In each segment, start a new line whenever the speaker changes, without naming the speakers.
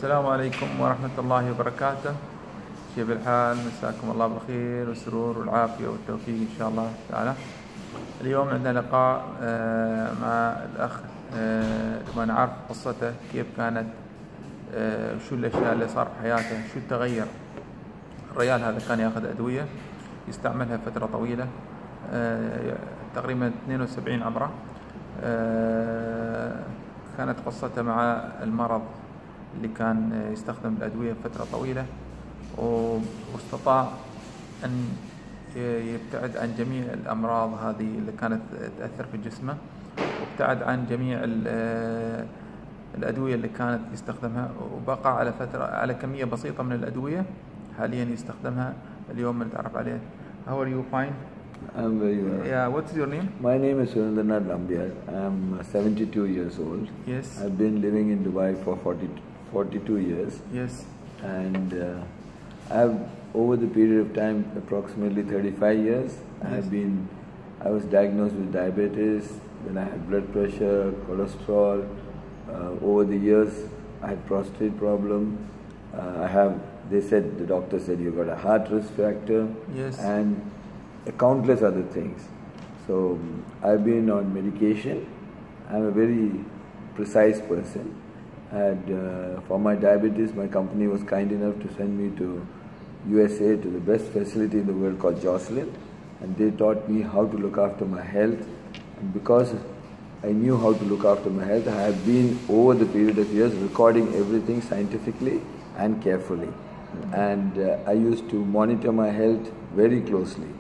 السلام عليكم ورحمة الله وبركاته. كيف الحال؟ مساكم الله بالخير والسرور والعافية والتوفيق إن شاء الله تعالى. اليوم عندنا لقاء مع الأخ ما نعرف قصته، كيف كانت، شو الأشياء اللي صار في حياته، شو التغير. الرجال هذا كان يأخذ أدوية يستعملها فترة طويلة، تقريبا 72 عمره. كانت قصته مع المرض اللي كان يستخدم الأدوية فترة طويلة، واستطاع أن يبتعد عن جميع الأمراض هذه اللي كانت تأثر في جسمه، وابتعد عن جميع الأدوية اللي كانت يستخدمها، وبقى على كمية بسيطة من الأدوية حاليا يستخدمها. اليوم نتعرف عليه. How are you? Fine?
I'm very well.
Yeah, what's your name?
My name is I'm 72 years old.
Yes.
I've been living in Dubai for 42 years.
Yes.
And I've, over the period of time, approximately 35 years,
Yes.
I was diagnosed with diabetes, then I had blood pressure, cholesterol. Over the years, I had prostate problem. The doctor said you got a heart risk factor.
Yes.
And countless other things. So I've been on medication. I'm a very precise person. And for my diabetes, my company was kind enough to send me to USA to the best facility in the world called Jocelyn. And they taught me how to look after my health. And because I knew how to look after my health, I have been over the period of years recording everything scientifically and carefully. And I used to monitor my health very closely.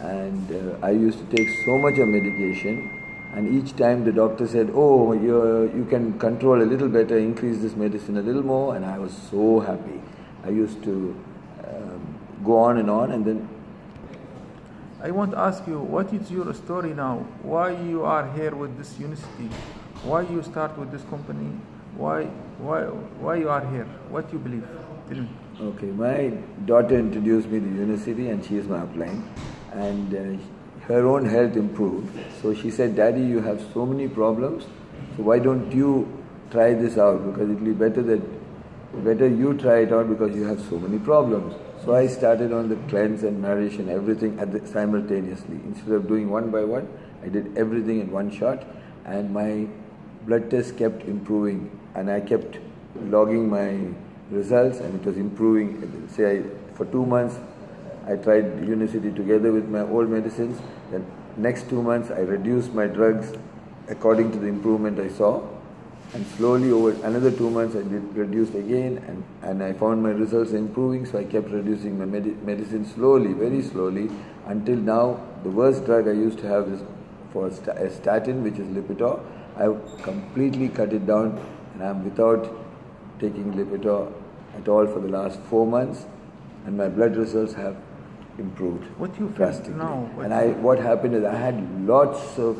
And I used to take so much of medication, and each time the doctor said, oh, you can control a little better, increase this medicine a little more, and I was so happy. I used to go on, and then...
I want to ask you, what is your story now? Why you are here with this Yunisti? Why you start with this company? Why you are here? What you believe? Tell me.
Okay, my daughter introduced me to Yunisti, and she is my upline. And her own health improved. So she said, Daddy, you have so many problems, so why don't you try this out? Because it will be better you try it out because you have so many problems. So I started on the cleanse and nourish and everything simultaneously. Instead of doing one by one, I did everything in one shot, and my blood test kept improving, and I kept logging my results, and it was improving. For 2 months, I tried Yunisti together with my old medicines. Then next 2 months I reduced my drugs according to the improvement I saw. And slowly over another 2 months I reduced again, and I found my results improving, so I kept reducing my medicine slowly, very slowly, until now the worst drug I used to have is for a statin, which is Lipitor. I've completely cut it down, and I'm without taking Lipitor at all for the last 4 months, and my blood results have improved.
What you feel now?
What happened is I had lots of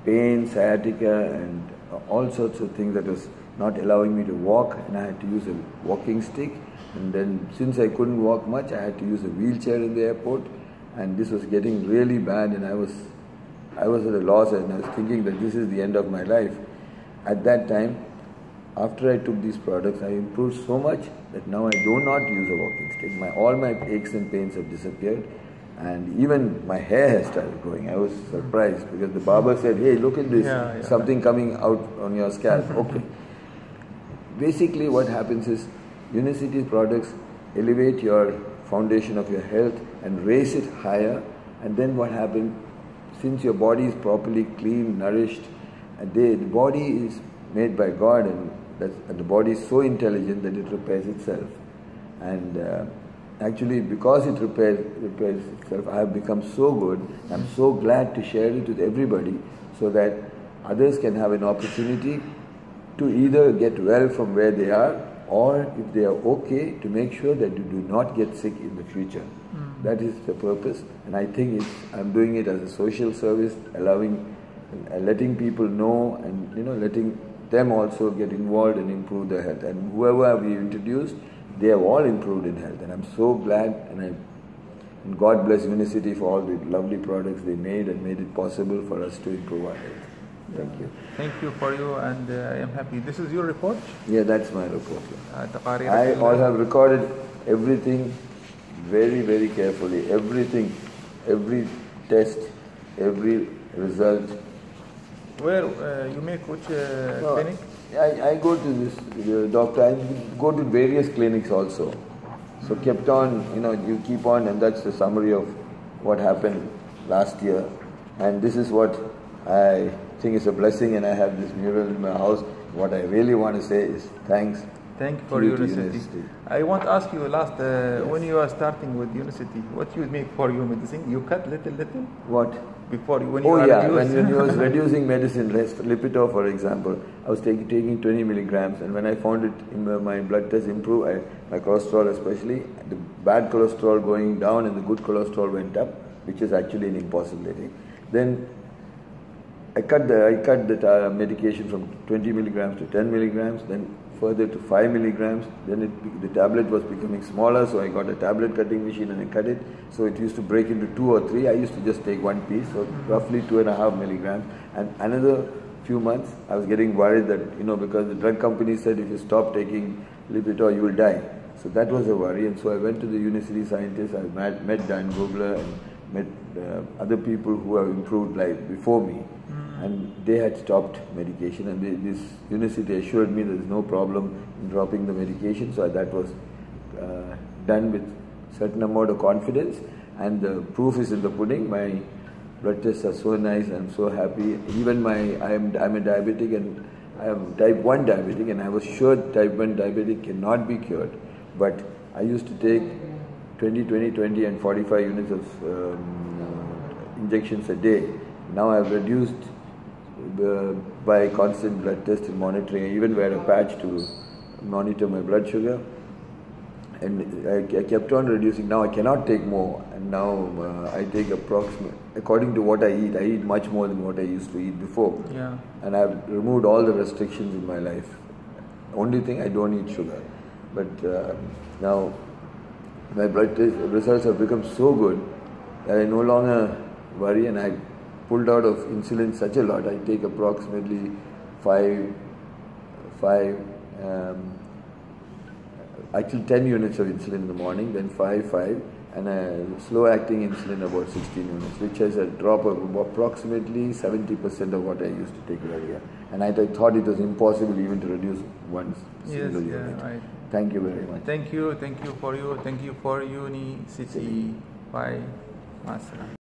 pain, sciatica, and all sorts of things that was not allowing me to walk, and I had to use a walking stick. And then since I couldn't walk much, I had to use a wheelchair in the airport, and this was getting really bad, and I was at a loss, and I was thinking that this is the end of my life. At that time, after I took these products, I improved so much that now I do not use a walking stick. All my aches and pains have disappeared, and even my hair has started growing. I was surprised because the barber said, hey, look at this, something coming out on your scalp. Okay. Basically what happens is Yunisti products elevate your foundation of your health and raise it higher, and then what happens, since your body is properly clean, nourished, the body is made by God, and the body is so intelligent that it repairs itself. And actually, because it repairs itself, I have become so good. I'm so glad to share it with everybody, so that others can have an opportunity to either get well from where they are, or if they are okay, to make sure that you do not get sick in the future. That is the purpose, and I think I'm doing it as a social service, letting people know, and letting them also get involved and improve their health. And whoever we introduced, they have all improved in health, and I'm so glad, and God bless Yunisti for all the lovely products they made and made it possible for us to improve our health. Thank you.
Thank you for you, and I am happy. This is your report?
Yeah, that's my report.
تقاريرك
I all have recorded everything very, very carefully. Everything, every test, every result.
Where you make which clinic?
I go to this doctor. I go to various clinics also. So kept on, you keep on, and that's the summary of what happened last year. And this is what I think is a blessing, and I have this mural in my house. What I really want to say is thanks.
Thank you for Yunistyi. I want to ask you last, when you are starting with Yunistyi, what you make for your medicine? You cut little?
What?
Before when
you
when
you was reducing medicine, Lipitor for example, I was taking 20 milligrams, and when I found it in my blood test improve, my cholesterol especially, the bad cholesterol going down and the good cholesterol went up, which is actually an impossibility. Then I cut the medication from 20 milligrams to 10 milligrams, then further to 5 milligrams. Then the tablet was becoming smaller, so I got a tablet cutting machine and I cut it. So it used to break into 2 or 3. I used to just take one piece, so roughly 2.5 milligrams. And another few months, I was getting worried that, because the drug company said if you stop taking Lipitor, you will die. So that was a worry, and so I went to the University scientists. I met Dan Gobler and met other people who have improved life before me. And they had stopped medication, and this University assured me there is no problem in dropping the medication. So that was done with certain amount of confidence, and the proof is in the pudding. My blood tests are so nice. I'm so happy. Even I'm a diabetic, and I am type 1 diabetic, and I was sure type 1 diabetic cannot be cured. But I used to take 20 and 45 units of injections a day. Now I've reduced by constant blood test and monitoring. I even wear a patch to monitor my blood sugar, and I kept on reducing. Now I cannot take more, and now I take approximately, according to what I eat much more than what I used to eat before.
Yeah.
And I've removed all the restrictions in my life. Only thing, I don't eat sugar. But now my blood test results have become so good that I no longer worry, and I pulled out of insulin such a lot. I take approximately 10 units of insulin in the morning, then 5, and a slow-acting insulin about 16 units, which has a drop of approximately 70% of what I used to take earlier. And I thought it was impossible even to reduce one single unit.
Yeah, right.
Thank you very much.
Thank you for you. Thank you for Yunistyi. Bye. Masala.